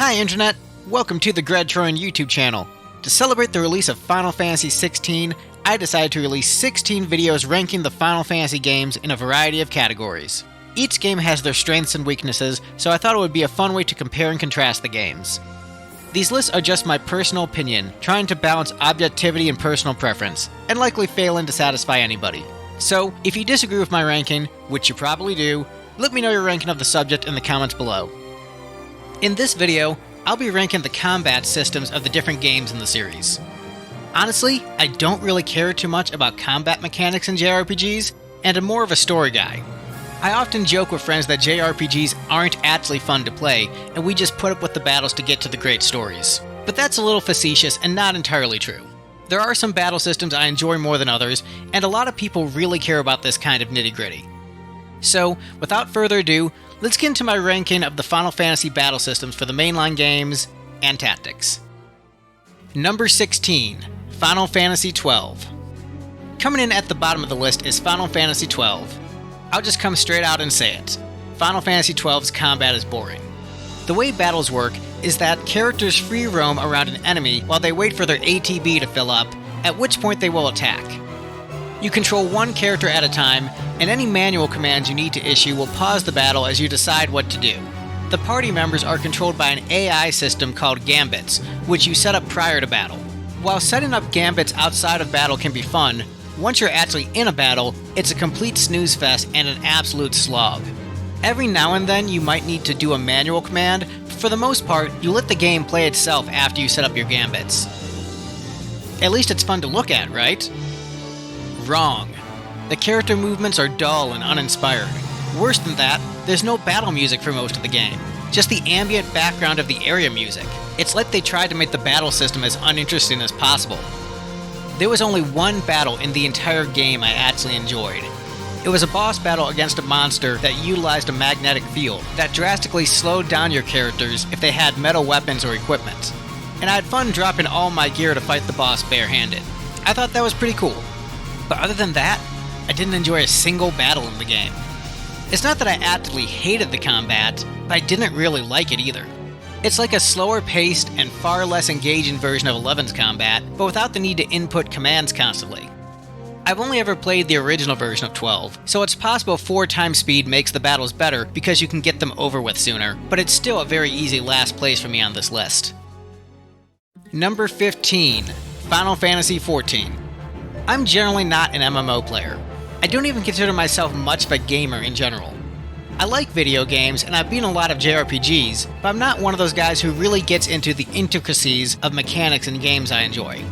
Hi Internet! Welcome to the Gredtroyan YouTube channel. To celebrate the release of Final Fantasy XVI, I decided to release 16 videos ranking the Final Fantasy games in a variety of categories. Each game has their strengths and weaknesses, so I thought it would be a fun way to compare and contrast the games. These lists are just my personal opinion, trying to balance objectivity and personal preference, and likely failing to satisfy anybody. So, if you disagree with my ranking, which you probably do, let me know your ranking of the subject in the comments below. In this video, I'll be ranking the combat systems of the different games in the series. Honestly, I don't really care too much about combat mechanics in JRPGs, and am more of a story guy. I often joke with friends that JRPGs aren't actually fun to play, and we just put up with the battles to get to the great stories. But that's a little facetious and not entirely true. There are some battle systems I enjoy more than others, and a lot of people really care about this kind of nitty-gritty. So, without further ado, let's get into my ranking of the Final Fantasy battle systems for the mainline games and tactics. Number 16, Final Fantasy XII. Coming in at the bottom of the list is Final Fantasy XII. I'll just come straight out and say it. Final Fantasy XII's combat is boring. The way battles work is that characters free roam around an enemy while they wait for their ATB to fill up, at which point they will attack. You control one character at a time, and any manual commands you need to issue will pause the battle as you decide what to do. The party members are controlled by an AI system called gambits, which you set up prior to battle. While setting up gambits outside of battle can be fun, once you're actually in a battle, it's a complete snooze fest and an absolute slog. Every now and then you might need to do a manual command, but for the most part, you let the game play itself after you set up your gambits. At least it's fun to look at, right? Wrong. The character movements are dull and uninspired. Worse than that, there's no battle music for most of the game, just the ambient background of the area music. It's like they tried to make the battle system as uninteresting as possible. There was only one battle in the entire game I actually enjoyed. It was a boss battle against a monster that utilized a magnetic field that drastically slowed down your characters if they had metal weapons or equipment. And I had fun dropping all my gear to fight the boss barehanded. I thought that was pretty cool. But other than that, I didn't enjoy a single battle in the game. It's not that I actively hated the combat, but I didn't really like it either. It's like a slower paced and far less engaging version of 11's combat, but without the need to input commands constantly. I've only ever played the original version of 12, so it's possible 4 times speed makes the battles better because you can get them over with sooner, but it's still a very easy last place for me on this list. Number 15, Final Fantasy XIV. I'm generally not an MMO player. I don't even consider myself much of a gamer in general. I like video games, and I've been in a lot of JRPGs, but I'm not one of those guys who really gets into the intricacies of mechanics in games I enjoy.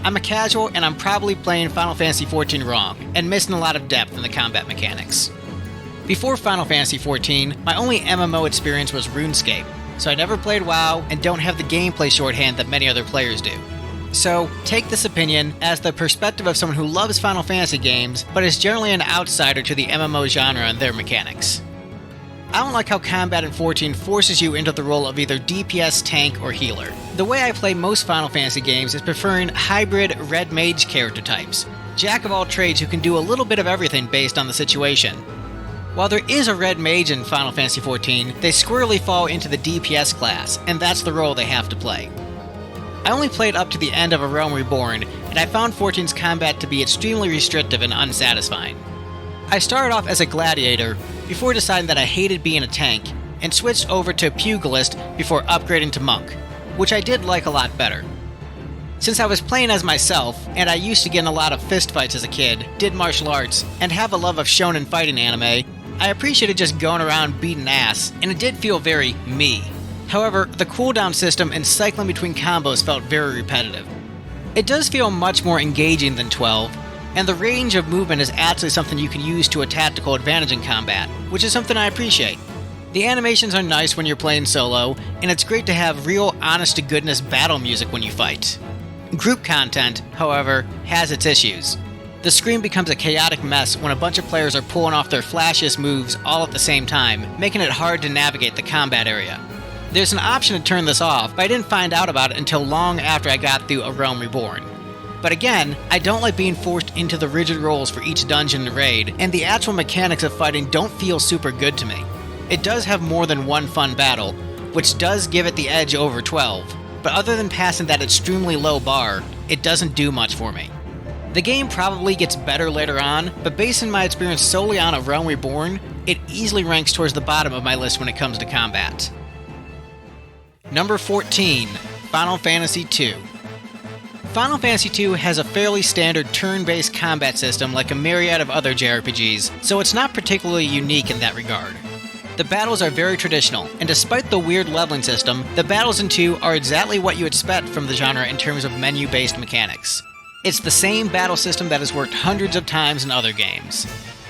I'm a casual, and I'm probably playing Final Fantasy XIV wrong, and missing a lot of depth in the combat mechanics. Before Final Fantasy XIV, my only MMO experience was RuneScape, so I never played WoW and don't have the gameplay shorthand that many other players do. So, take this opinion as the perspective of someone who loves Final Fantasy games, but is generally an outsider to the MMO genre and their mechanics. I don't like how combat in 14 forces you into the role of either DPS, tank, or healer. The way I play most Final Fantasy games is preferring hybrid red mage character types, jack of all trades who can do a little bit of everything based on the situation. While there is a red mage in Final Fantasy XIV, they squarely fall into the DPS class, and that's the role they have to play. I only played up to the end of A Realm Reborn, and I found 14's combat to be extremely restrictive and unsatisfying. I started off as a gladiator, before deciding that I hated being a tank, and switched over to pugilist before upgrading to monk, which I did like a lot better. Since I was playing as myself, and I used to get in a lot of fistfights as a kid, did martial arts, and have a love of shonen fighting anime, I appreciated just going around beating ass, and it did feel very me. However, the cooldown system and cycling between combos felt very repetitive. It does feel much more engaging than 12, and the range of movement is actually something you can use to a tactical advantage in combat, which is something I appreciate. The animations are nice when you're playing solo, and it's great to have real honest-to-goodness battle music when you fight. Group content, however, has its issues. The screen becomes a chaotic mess when a bunch of players are pulling off their flashiest moves all at the same time, making it hard to navigate the combat area. There's an option to turn this off, but I didn't find out about it until long after I got through A Realm Reborn. But again, I don't like being forced into the rigid roles for each dungeon and raid, and the actual mechanics of fighting don't feel super good to me. It does have more than one fun battle, which does give it the edge over 12, but other than passing that extremely low bar, it doesn't do much for me. The game probably gets better later on, but based on my experience solely on A Realm Reborn, it easily ranks towards the bottom of my list when it comes to combat. Number 14, Final Fantasy II. Final Fantasy II has a fairly standard turn-based combat system like a myriad of other JRPGs, so it's not particularly unique in that regard. The battles are very traditional, and despite the weird leveling system, the battles in 2 are exactly what you expect from the genre in terms of menu-based mechanics. It's the same battle system that has worked hundreds of times in other games.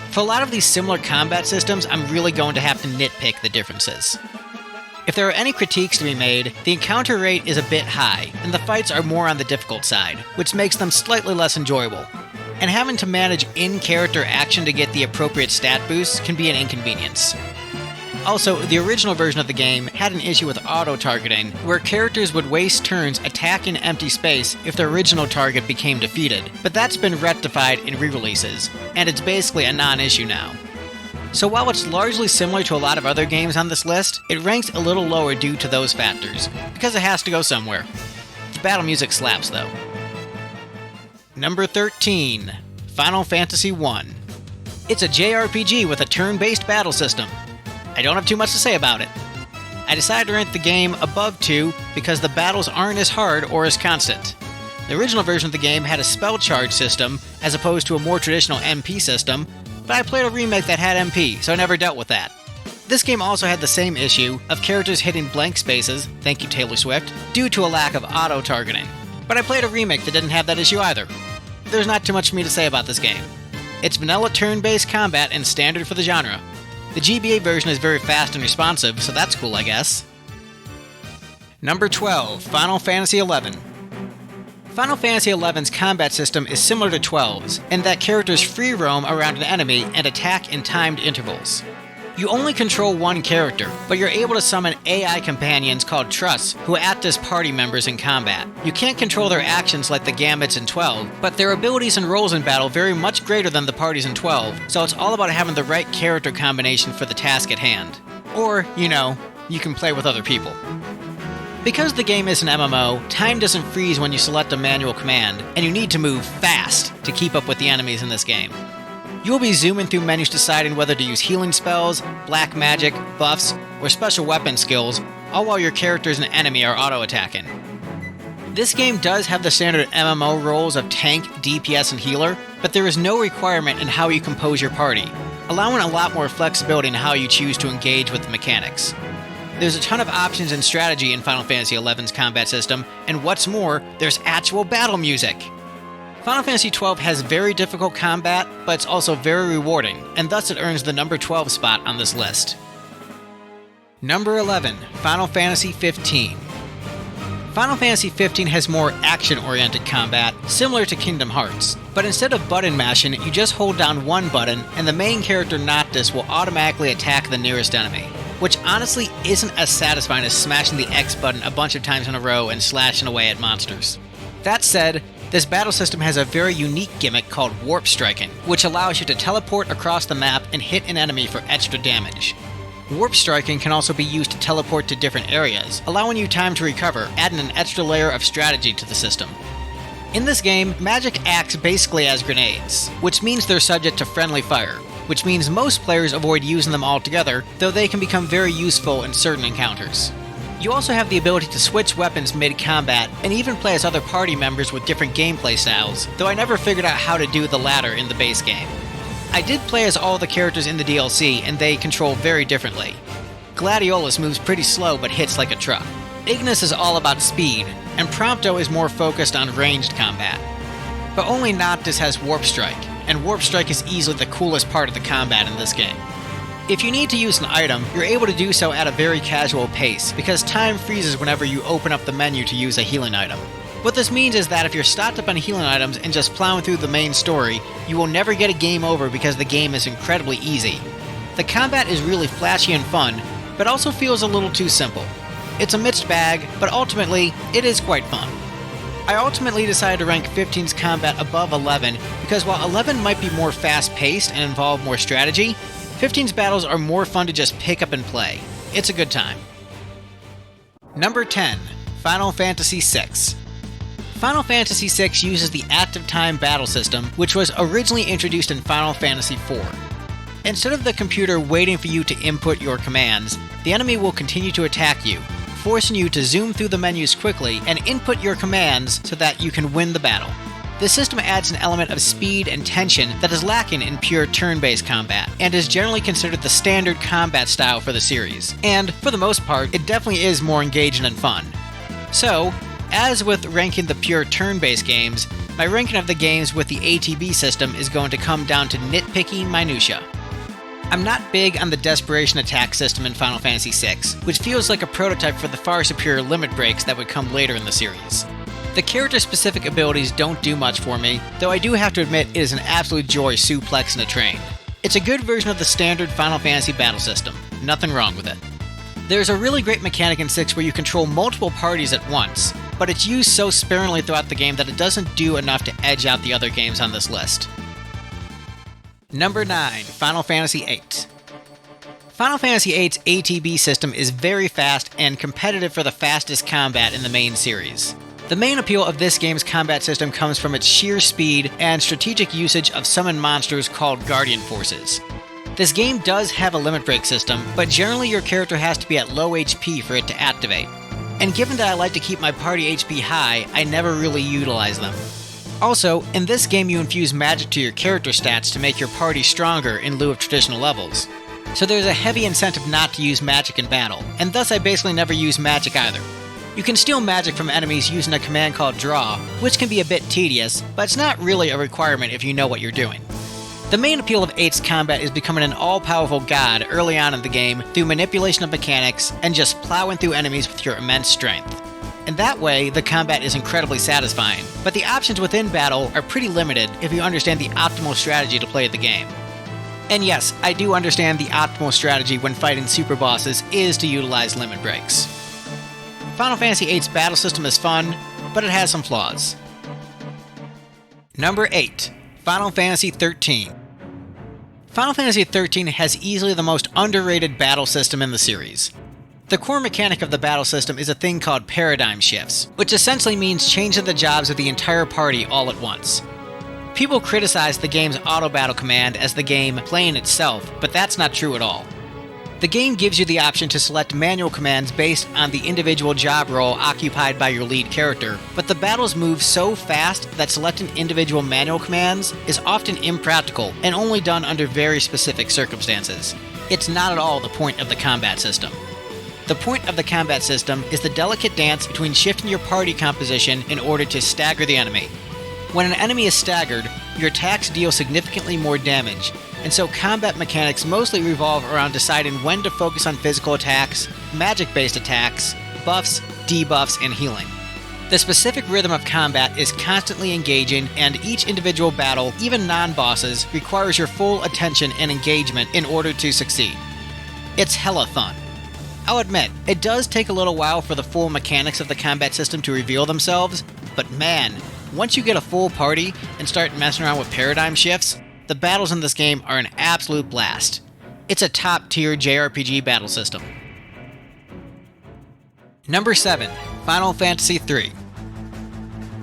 For a lot of these similar combat systems, I'm really going to have to nitpick the differences. If there are any critiques to be made, the encounter rate is a bit high, and the fights are more on the difficult side, which makes them slightly less enjoyable. And having to manage in-character action to get the appropriate stat boosts can be an inconvenience. Also, the original version of the game had an issue with auto-targeting, where characters would waste turns attacking empty space if their original target became defeated, but that's been rectified in re-releases, and it's basically a non-issue now. So while it's largely similar to a lot of other games on this list, it ranks a little lower due to those factors, because it has to go somewhere. The battle music slaps though. Number 13, Final Fantasy I. It's a JRPG with a turn-based battle system. I don't have too much to say about it. I decided to rank the game above 2 because the battles aren't as hard or as constant. The original version of the game had a spell charge system, as opposed to a more traditional MP system, but I played a remake that had MP, so I never dealt with that. This game also had the same issue of characters hitting blank spaces, thank you Taylor Swift, due to a lack of auto-targeting. But I played a remake that didn't have that issue either. There's not too much for me to say about this game. It's vanilla turn-based combat and standard for the genre. The GBA version is very fast and responsive, so that's cool, I guess. Number 12, Final Fantasy XI. Final Fantasy XI's combat system is similar to 12's, in that characters free roam around an enemy and attack in timed intervals. You only control one character, but you're able to summon AI companions called trusts who act as party members in combat. You can't control their actions like the Gambits in 12, but their abilities and roles in battle vary much greater than the parties in 12, so it's all about having the right character combination for the task at hand. Or, you can play with other people. Because the game is an MMO, time doesn't freeze when you select a manual command, and you need to move fast to keep up with the enemies in this game. You'll be zooming through menus deciding whether to use healing spells, black magic, buffs, or special weapon skills, all while your characters and enemy are auto-attacking. This game does have the standard MMO roles of tank, DPS, and healer, but there is no requirement in how you compose your party, allowing a lot more flexibility in how you choose to engage with the mechanics. There's a ton of options and strategy in Final Fantasy XI's combat system, and what's more, there's actual battle music! Final Fantasy XII has very difficult combat, but it's also very rewarding, and thus it earns the number 12 spot on this list. Number 11, Final Fantasy XV. Final Fantasy XV has more action-oriented combat, similar to Kingdom Hearts, but instead of button mashing, you just hold down one button, and the main character Noctis will automatically attack the nearest enemy, which honestly isn't as satisfying as smashing the X button a bunch of times in a row and slashing away at monsters. That said, this battle system has a very unique gimmick called warp striking, which allows you to teleport across the map and hit an enemy for extra damage. Warp striking can also be used to teleport to different areas, allowing you time to recover, adding an extra layer of strategy to the system. In this game, magic acts basically as grenades, which means they're subject to friendly fire, which means most players avoid using them altogether, though they can become very useful in certain encounters. You also have the ability to switch weapons mid-combat, and even play as other party members with different gameplay styles, though I never figured out how to do the latter in the base game. I did play as all the characters in the DLC, and they control very differently. Gladiolus moves pretty slow but hits like a truck. Ignis is all about speed, and Prompto is more focused on ranged combat. But only Noctis has Warp Strike, and Warp Strike is easily the coolest part of the combat in this game. If you need to use an item, you're able to do so at a very casual pace, because time freezes whenever you open up the menu to use a healing item. What this means is that if you're stocked up on healing items and just plowing through the main story, you will never get a game over because the game is incredibly easy. The combat is really flashy and fun, but also feels a little too simple. It's a mixed bag, but ultimately, it is quite fun. I ultimately decided to rank 15's combat above 11 because while 11 might be more fast-paced and involve more strategy, 15's battles are more fun to just pick up and play. It's a good time. Number 10. Final Fantasy VI. Final Fantasy VI uses the active time battle system, which was originally introduced in Final Fantasy IV. Instead of the computer waiting for you to input your commands, the enemy will continue to attack you, forcing you to zoom through the menus quickly and input your commands so that you can win the battle. This system adds an element of speed and tension that is lacking in pure turn-based combat, and is generally considered the standard combat style for the series. And, for the most part, it definitely is more engaging and fun. So, as with ranking the pure turn-based games, my ranking of the games with the ATB system is going to come down to nitpicky minutia. I'm not big on the desperation attack system in Final Fantasy VI, which feels like a prototype for the far superior limit breaks that would come later in the series. The character-specific abilities don't do much for me, though I do have to admit it is an absolute joy suplexing a train. It's a good version of the standard Final Fantasy battle system. Nothing wrong with it. There's a really great mechanic in 6 where you control multiple parties at once, but it's used so sparingly throughout the game that it doesn't do enough to edge out the other games on this list. Number 9. Final Fantasy VIII. Final Fantasy VIII's ATB system is very fast and competitive for the fastest combat in the main series. The main appeal of this game's combat system comes from its sheer speed and strategic usage of summoned monsters called Guardian Forces. This game does have a limit break system, but generally your character has to be at low HP for it to activate. And given that I like to keep my party HP high, I never really utilize them. Also, in this game you infuse magic to your character stats to make your party stronger in lieu of traditional levels. So there's a heavy incentive not to use magic in battle, and thus I basically never use magic either. You can steal magic from enemies using a command called Draw, which can be a bit tedious, but it's not really a requirement if you know what you're doing. The main appeal of VIII's combat is becoming an all-powerful god early on in the game through manipulation of mechanics and just plowing through enemies with your immense strength. In that way, the combat is incredibly satisfying, but the options within battle are pretty limited if you understand the optimal strategy to play the game. And yes, I do understand the optimal strategy when fighting super bosses is to utilize limit breaks. Final Fantasy VIII's battle system is fun, but it has some flaws. Number 8. Final Fantasy XIII. Final Fantasy XIII has easily the most underrated battle system in the series. The core mechanic of the battle system is a thing called paradigm shifts, which essentially means changing the jobs of the entire party all at once. People criticize the game's auto-battle command as the game playing itself, but that's not true at all. The game gives you the option to select manual commands based on the individual job role occupied by your lead character, but the battles move so fast that selecting individual manual commands is often impractical and only done under very specific circumstances. It's not at all the point of the combat system. The point of the combat system is the delicate dance between shifting your party composition in order to stagger the enemy. When an enemy is staggered, your attacks deal significantly more damage, and so combat mechanics mostly revolve around deciding when to focus on physical attacks, magic-based attacks, buffs, debuffs, and healing. The specific rhythm of combat is constantly engaging, and each individual battle, even non-bosses, requires your full attention and engagement in order to succeed. It's hella fun. I'll admit, it does take a little while for the full mechanics of the combat system to reveal themselves, but man, once you get a full party and start messing around with paradigm shifts, the battles in this game are an absolute blast. It's a top-tier JRPG battle system. Number 7. Final Fantasy III.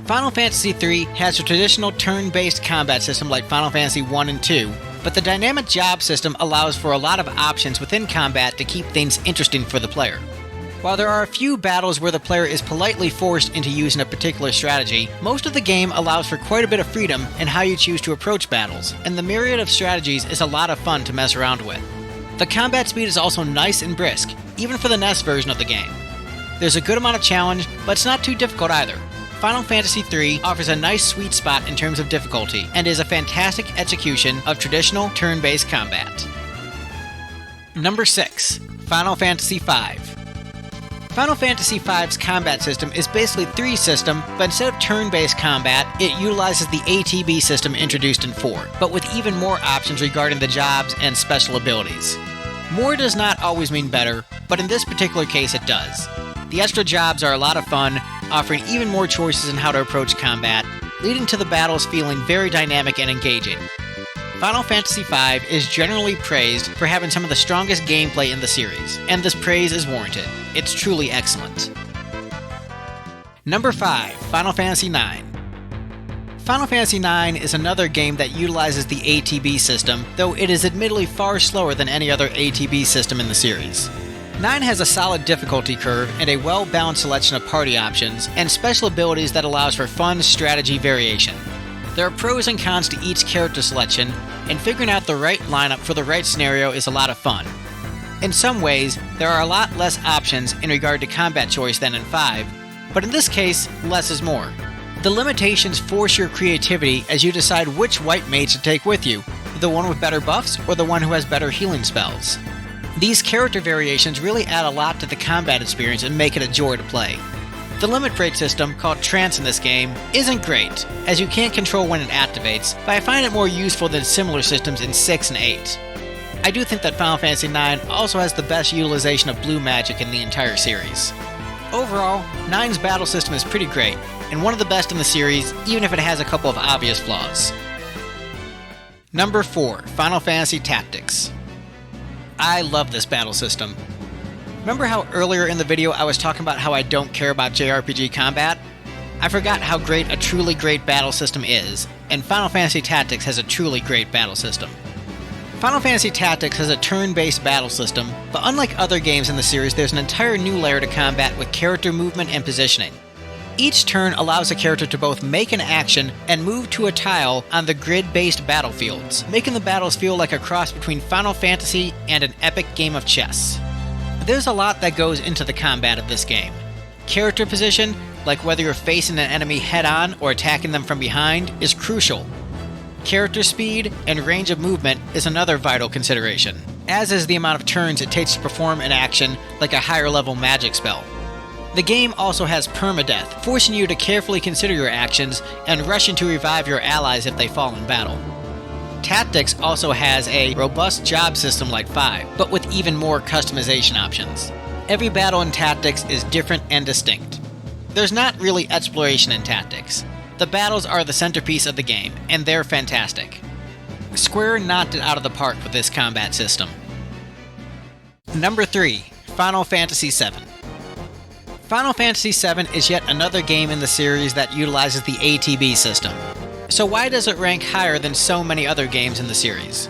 Final Fantasy III has a traditional turn-based combat system like Final Fantasy I and II, but the dynamic job system allows for a lot of options within combat to keep things interesting for the player. While there are a few battles where the player is politely forced into using a particular strategy, most of the game allows for quite a bit of freedom in how you choose to approach battles, and the myriad of strategies is a lot of fun to mess around with. The combat speed is also nice and brisk, even for the NES version of the game. There's a good amount of challenge, but it's not too difficult either. Final Fantasy III offers a nice sweet spot in terms of difficulty, and is a fantastic execution of traditional turn-based combat. Number 6. Final Fantasy V. Final Fantasy V's combat system is basically 3's system, but instead of turn-based combat, it utilizes the ATB system introduced in 4, but with even more options regarding the jobs and special abilities. More does not always mean better, but in this particular case it does. The extra jobs are a lot of fun, offering even more choices in how to approach combat, leading to the battles feeling very dynamic and engaging. Final Fantasy V is generally praised for having some of the strongest gameplay in the series, and this praise is warranted. It's truly excellent. Number 5, Final Fantasy IX. Final Fantasy IX is another game that utilizes the ATB system, though it is admittedly far slower than any other ATB system in the series. 9 has a solid difficulty curve and a well-balanced selection of party options and special abilities that allows for fun strategy variation. There are pros and cons to each character selection, and figuring out the right lineup for the right scenario is a lot of fun. In some ways, there are a lot less options in regard to combat choice than in 5, but in this case, less is more. The limitations force your creativity as you decide which white mage to take with you, the one with better buffs or the one who has better healing spells. These character variations really add a lot to the combat experience and make it a joy to play. The limit break system, called Trance in this game, isn't great, as you can't control when it activates, but I find it more useful than similar systems in 6 and 8. I do think that Final Fantasy IX also has the best utilization of blue magic in the entire series. Overall, 9's battle system is pretty great, and one of the best in the series, even if it has a couple of obvious flaws. Number 4, Final Fantasy Tactics. I love this battle system. Remember how earlier in the video I was talking about how I don't care about JRPG combat? I forgot how great a truly great battle system is, and Final Fantasy Tactics has a truly great battle system. Final Fantasy Tactics has a turn-based battle system, but unlike other games in the series, there's an entire new layer to combat with character movement and positioning. Each turn allows a character to both make an action and move to a tile on the grid-based battlefields, making the battles feel like a cross between Final Fantasy and an epic game of chess. There's a lot that goes into the combat of this game. Character position, like whether you're facing an enemy head-on or attacking them from behind, is crucial. Character speed and range of movement is another vital consideration, as is the amount of turns it takes to perform an action like a higher level magic spell. The game also has permadeath, forcing you to carefully consider your actions and rushing to revive your allies if they fall in battle. Tactics also has a robust job system like 5, but with even more customization options. Every battle in Tactics is different and distinct. There's not really exploration in Tactics. The battles are the centerpiece of the game, and they're fantastic. Square knocked it out of the park with this combat system. Number 3, Final Fantasy VII. Final Fantasy VII is yet another game in the series that utilizes the ATB system. So why does it rank higher than so many other games in the series?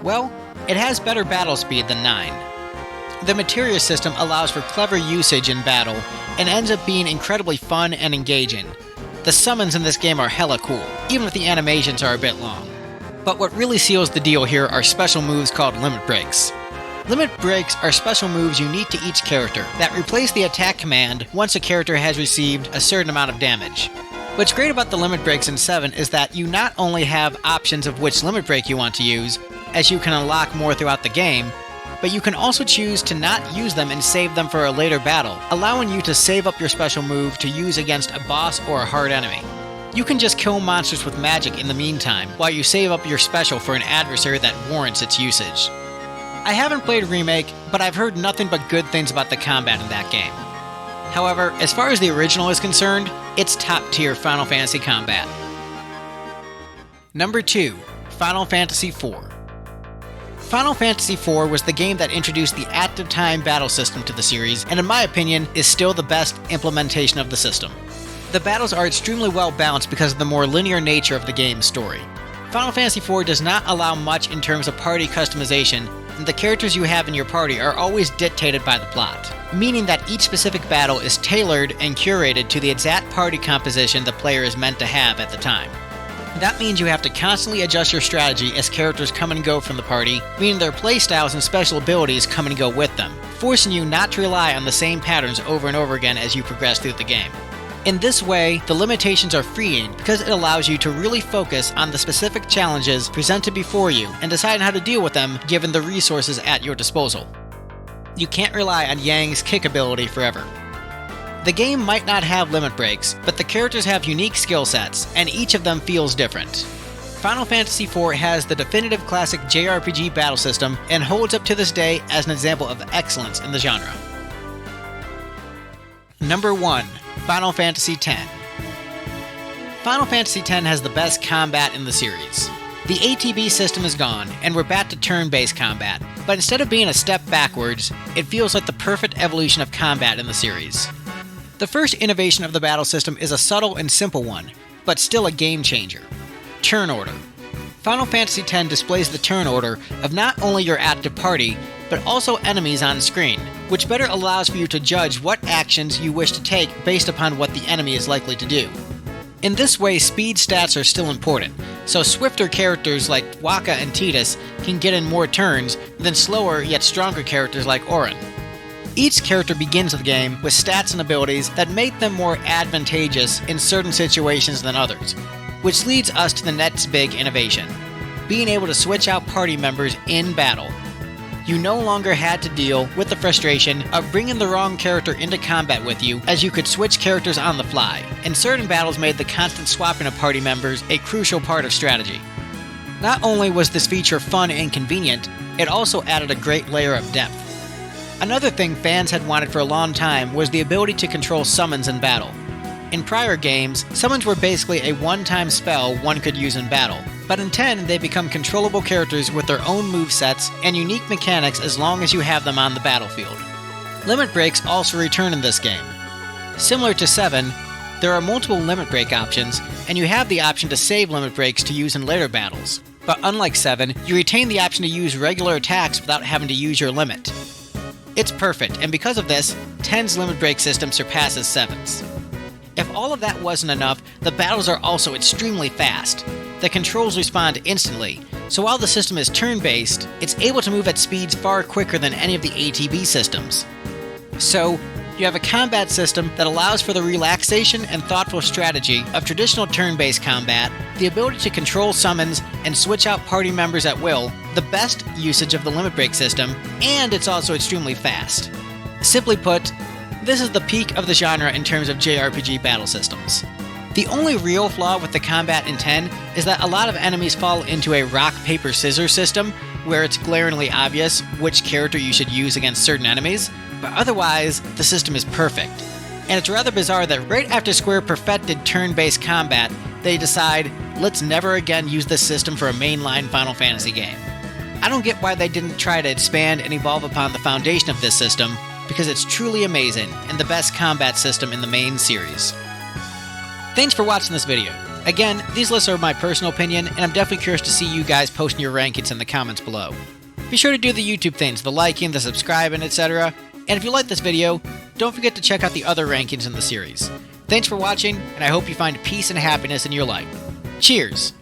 Well, it has better battle speed than 9. The materia system allows for clever usage in battle and ends up being incredibly fun and engaging. The summons in this game are hella cool, even if the animations are a bit long. But what really seals the deal here are special moves called limit breaks. Limit breaks are special moves unique to each character that replace the attack command once a character has received a certain amount of damage. What's great about the limit breaks in 7 is that you not only have options of which limit break you want to use, as you can unlock more throughout the game, but you can also choose to not use them and save them for a later battle, allowing you to save up your special move to use against a boss or a hard enemy. You can just kill monsters with magic in the meantime, while you save up your special for an adversary that warrants its usage. I haven't played Remake, but I've heard nothing but good things about the combat in that game. However, as far as the original is concerned, it's top-tier Final Fantasy combat. Number 2, Final Fantasy IV. Final Fantasy IV was the game that introduced the active time battle system to the series, and in my opinion, is still the best implementation of the system. The battles are extremely well balanced because of the more linear nature of the game's story. Final Fantasy IV does not allow much in terms of party customization, and the characters you have in your party are always dictated by the plot, meaning that each specific battle is tailored and curated to the exact party composition the player is meant to have at the time. That means you have to constantly adjust your strategy as characters come and go from the party, meaning their playstyles and special abilities come and go with them, forcing you not to rely on the same patterns over and over again as you progress through the game. In this way, the limitations are freeing because it allows you to really focus on the specific challenges presented before you and decide how to deal with them given the resources at your disposal. You can't rely on Yang's kick ability forever. The game might not have limit breaks, but the characters have unique skill sets, and each of them feels different. Final Fantasy IV has the definitive classic JRPG battle system and holds up to this day as an example of excellence in the genre. Number 1, Final Fantasy X. Final Fantasy X has the best combat in the series. The ATB system is gone, and we're back to turn-based combat, but instead of being a step backwards, it feels like the perfect evolution of combat in the series. The first innovation of the battle system is a subtle and simple one, but still a game changer. Turn order. Final Fantasy X displays the turn order of not only your active party, but also enemies on screen, which better allows for you to judge what actions you wish to take based upon what the enemy is likely to do. In this way, speed stats are still important, so swifter characters like Wakka and Tidus can get in more turns than slower yet stronger characters like Auron. Each character begins the game with stats and abilities that make them more advantageous in certain situations than others, which leads us to the next big innovation: being able to switch out party members in battle. You no longer had to deal with the frustration of bringing the wrong character into combat with you, as you could switch characters on the fly, and certain battles made the constant swapping of party members a crucial part of strategy. Not only was this feature fun and convenient, it also added a great layer of depth. Another thing fans had wanted for a long time was the ability to control summons in battle. In prior games, summons were basically a one-time spell one could use in battle, but in 10 they become controllable characters with their own movesets and unique mechanics as long as you have them on the battlefield. Limit breaks also return in this game. Similar to 7, there are multiple limit break options, and you have the option to save limit breaks to use in later battles. But unlike 7, you retain the option to use regular attacks without having to use your limit. It's perfect, and because of this, 10's limit break system surpasses 7's. If all of that wasn't enough, the battles are also extremely fast. The controls respond instantly, so while the system is turn-based, it's able to move at speeds far quicker than any of the ATB systems. So, you have a combat system that allows for the relaxation and thoughtful strategy of traditional turn-based combat, the ability to control summons and switch out party members at will, the best usage of the limit break system, and it's also extremely fast. Simply put, this is the peak of the genre in terms of JRPG battle systems. The only real flaw with the combat in 10 is that a lot of enemies fall into a rock-paper-scissors system, where it's glaringly obvious which character you should use against certain enemies, but otherwise, the system is perfect. And it's rather bizarre that right after Square perfected turn-based combat, they decide, let's never again use this system for a mainline Final Fantasy game. I don't get why they didn't try to expand and evolve upon the foundation of this system, because it's truly amazing and the best combat system in the main series. Thanks for watching this video. Again, these lists are my personal opinion, and I'm definitely curious to see you guys posting your rankings in the comments below. Be sure to do the YouTube things, the liking, the subscribing, etc. And if you like this video, don't forget to check out the other rankings in the series. Thanks for watching, and I hope you find peace and happiness in your life. Cheers!